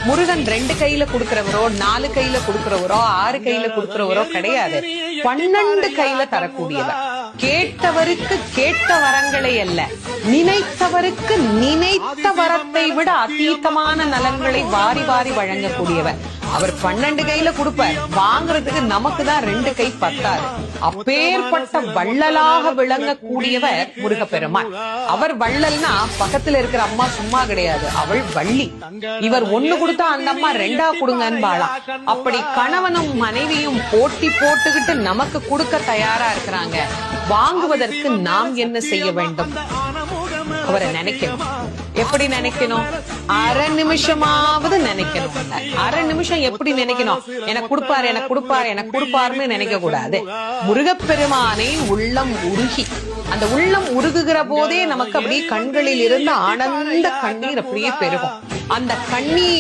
முருகன் 2 கையில கொடுக்கிறவரோ 4 கையில கொடுக்கிறவரோ 6 கையில கொடுக்கிறவரோ கிடையாது. 12 கையில தரக்கூடியவர். கேட்டவருக்கு கேட்ட வரங்களை அல்ல, நினைத்தவருக்கு நினைத்த வரத்தை விட அதீதமான நலன்களை வாரி வாரி வழங்கக்கூடியவர். அவர் 12 கையில கொடுப்பார், வாங்குறதுக்கு நமக்கு தான் 2 கை பத்தாது. அப்பேற்பட்ட வள்ளலாக விளங்கக்கூடியவர் முருகப்பெருமான். அவர் வள்ளல்னா பக்கத்துல இருக்கிற அம்மா சும்மா கிடையாது, அவள் வள்ளி. இவர் 1 கொடுத்தா அந்த அம்மா 2 கொடுங்கன்னு வாழலாம். அப்படி கணவனும் மனைவியும் போட்டி போட்டுக்கிட்டு நமக்கு கொடுக்க தயாரா இருக்கிறாங்க. வாங்குவதற்கு நாம் என்ன செய்ய வேண்டும்? அவரை நினைக்கணும். எப்படி நினைக்கணும்? அரை நிமிஷமாவது நினைக்கணும். அரை நிமிஷம் எப்படி நினைக்கணும்? எனக்கு கொடுப்பாரு, எனக்கு கொடுப்பாரு, எனக்கு கொடுப்பாருன்னு நினைக்க கூடாது. முருகப்பெருமானை உள்ளம் உருகி, அந்த உள்ளம் உருகுகிற போதே நமக்கு அப்படியே கண்களில் இருந்து ஆனந்த கண்ணீர் அப்படியே பெருகும். அந்த கண்ணீர்